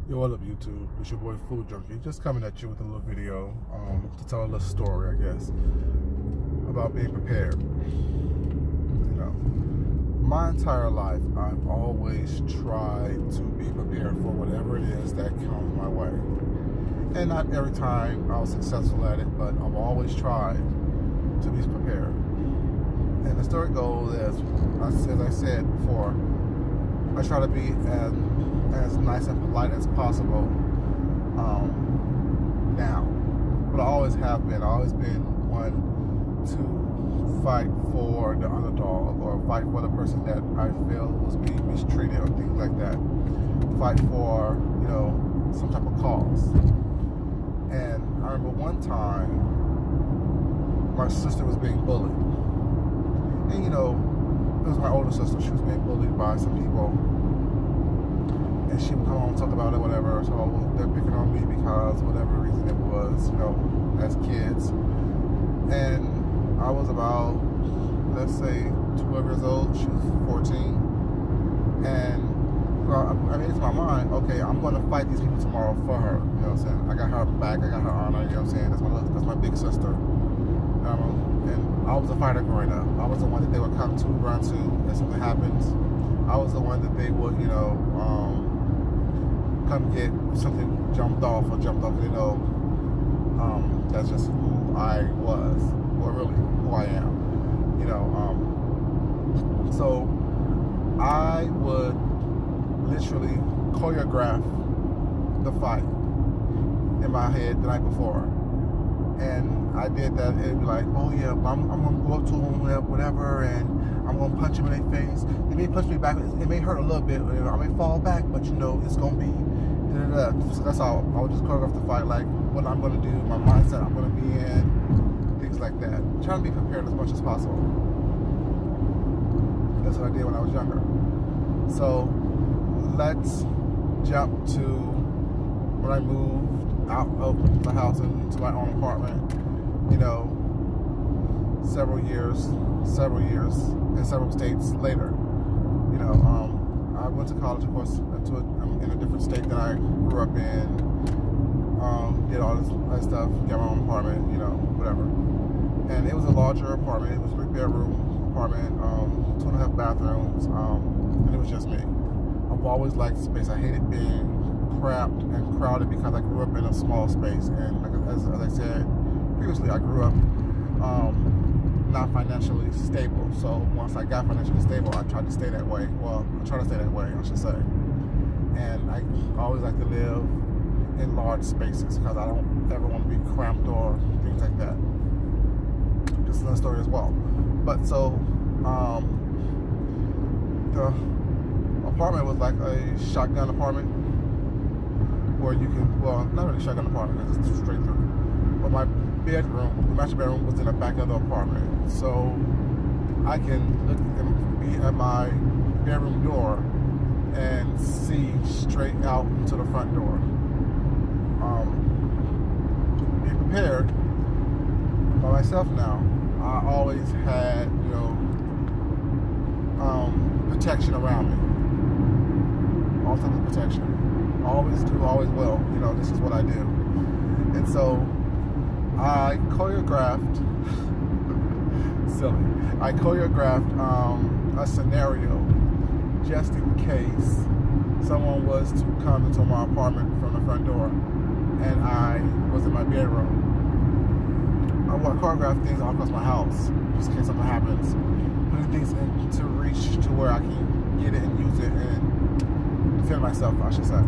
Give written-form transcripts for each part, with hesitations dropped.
Yo, what up, YouTube? It's your boy Food Junkie, just coming at you with a little video to tell a little story, I guess, about being prepared. My entire life, I've always tried to be prepared for whatever it is that comes my way. And not every time I was successful at it, but I've always tried to be prepared. And the story goes as I said before, I try to be as nice and polite as possible now. But I always have been. I've always been one to fight for the underdog or fight for the person that I feel was being mistreated or things like that. Fight for, some type of cause. And I remember one time my sister was being bullied. And it was my older sister. She was being bullied by some people. And she would come home and talk about it, whatever. So they're picking on me because whatever reason it was, as kids. And I was about, let's say, 12 years old. She was 14. And I made it to my mind, okay, I'm going to fight these people tomorrow for her. You know what I'm saying? I got her back. I got her honor. You know what I'm saying? That's my big sister. And I was a fighter growing up. I was the one that they would come to, run to, if something happens. I was the one that they would, come get something jumped off. That's just who I was, or really who I am. So I would literally choreograph the fight in my head the night before. And I did that. It'd be like, oh yeah, I'm gonna go up to them, whatever, and I'm gonna punch them in their face. They may punch me back. It may hurt a little bit. I may fall back, but it's gonna be. So that's how I would just choreograph the fight, like what I'm gonna do, my mindset I'm gonna be in, things like that. Trying to be prepared as much as possible. That's what I did when I was younger. So let's jump to when I moved out of the house into my own apartment, several years, in several states later. I went to college, of course, in a different state than I grew up in. Did all this stuff, got my own apartment, whatever. And it was a larger apartment. It was a 3-bedroom apartment, 2.5 bathrooms, and it was just me. I've always liked space. I hated being cramped and crowded because I grew up in a small space. And as I said previously, I grew up not financially stable. So once I got financially stable, I tried to stay that way. Well, I try to stay that way, I should say. And I always like to live in large spaces because I don't ever want to be cramped or things like that. This is another story as well. But so the apartment was like a shotgun apartment where you can, well, not really shotgun apartment because it's straight through. But my bedroom, the master bedroom, was in the back of the apartment. So I can look and be at my bedroom door and see straight out into the front door. Be prepared by myself now. I always had, protection around me. All types of protection. Always do, always will. This is what I do. And so I choreographed a scenario just in case someone was to come into my apartment from the front door and I was in my bedroom. I want to choreograph things all across my house just in case something happens. Putting things into reach to where I can get it and use it and defend myself, I should say,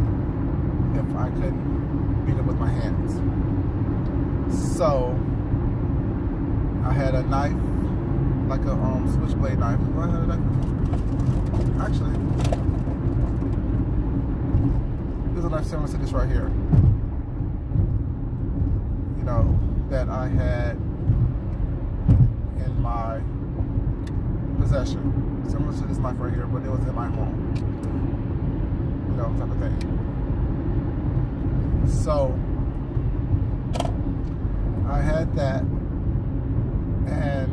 if I couldn't beat it with my hands. So I had a knife, like a switchblade knife. Do I have a knife? Actually, there's a knife similar to this right here. That I had in my possession. Similar to this knife right here, but it was in my home. Type of thing. So I had that, and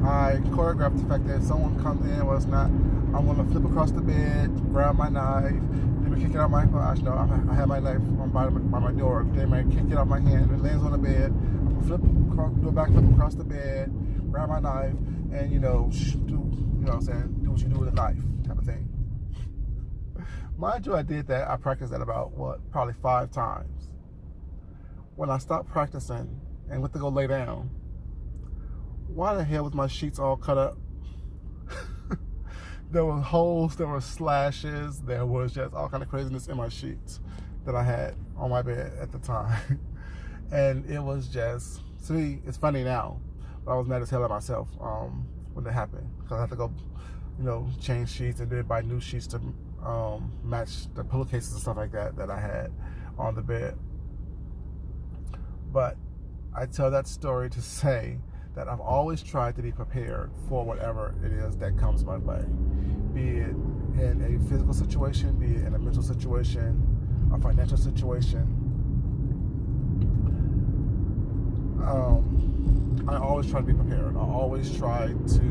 I choreographed the fact that if someone comes in or it's not, I'm gonna flip across the bed, grab my knife, may kick it out my gosh, no, I have my knife by my door. They may kick it out my hand. It lands on the bed. Do a backflip across the bed, grab my knife, and do what I'm saying, do what you do with a knife, type of thing. Mind you, I did that. I practiced that about probably 5 times. When I stopped practicing and went to go lay down, why the hell was my sheets all cut up? There were holes, there were slashes, there was just all kind of craziness in my sheets that I had on my bed at the time. And it was just, to me, it's funny now, but I was mad as hell at myself when that happened. Because I had to go, change sheets and then buy new sheets to match the pillowcases and stuff like that I had on the bed. But I tell that story to say that I've always tried to be prepared for whatever it is that comes my way. Be it in a physical situation, be it in a mental situation, a financial situation. I always try to be prepared. I always try to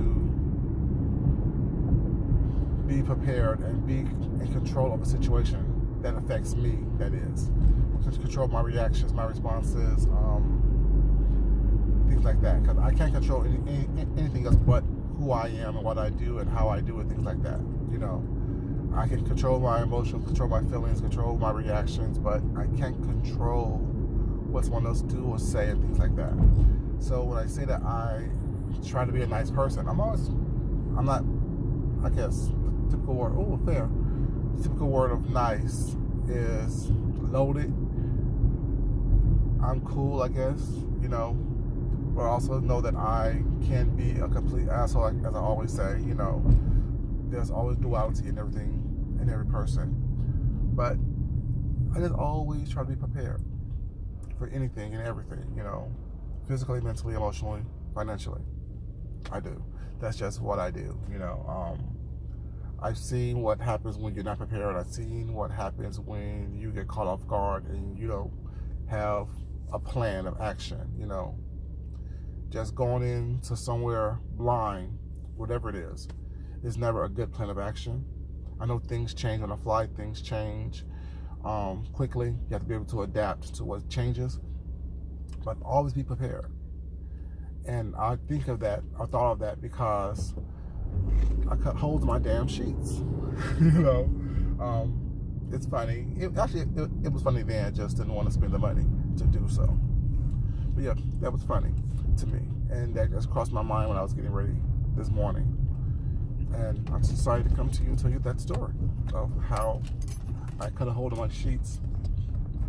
be prepared and be in control of a situation that affects me, that is. Control my reactions, my responses, things like that. Because I can't control anything else but who I am and what I do and how I do it, things like that. I can control my emotions, control my feelings, control my reactions, but I can't control what someone else do or say and things like that. So when I say that I try to be a nice person, I'm not, I guess, the typical word, the typical word of nice is loaded. I'm cool, I guess, but I also know that I can be a complete asshole, as I always say, there's always duality in everything, in every person. But I just always try to be prepared for anything and everything, physically, mentally, emotionally, financially. I do. That's just what I do, I've seen what happens when you're not prepared. I've seen what happens when you get caught off guard and you don't have a plan of action, Just going into somewhere blind, whatever it is never a good plan of action. I know things change on the fly, things change quickly. You have to be able to adapt to what changes, but always be prepared. And I thought of that because I cut holes in my damn sheets. It's funny. It was funny then. I just didn't want to spend the money to do so. But yeah, that was funny to me, and that just crossed my mind when I was getting ready this morning. And I decided to come to you and tell you that story of how I cut a hole in my sheets,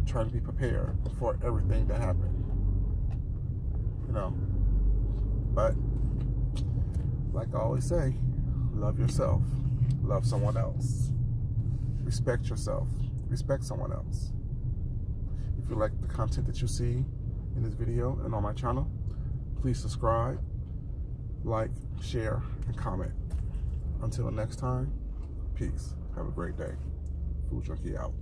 trying to be prepared for everything that happened. But like I always say, love yourself, love someone else, respect yourself, respect someone else. If you like the content that you see in this video and on my channel, please subscribe, like, share, and comment. Until next time, peace. Have a great day. Food Junkie out.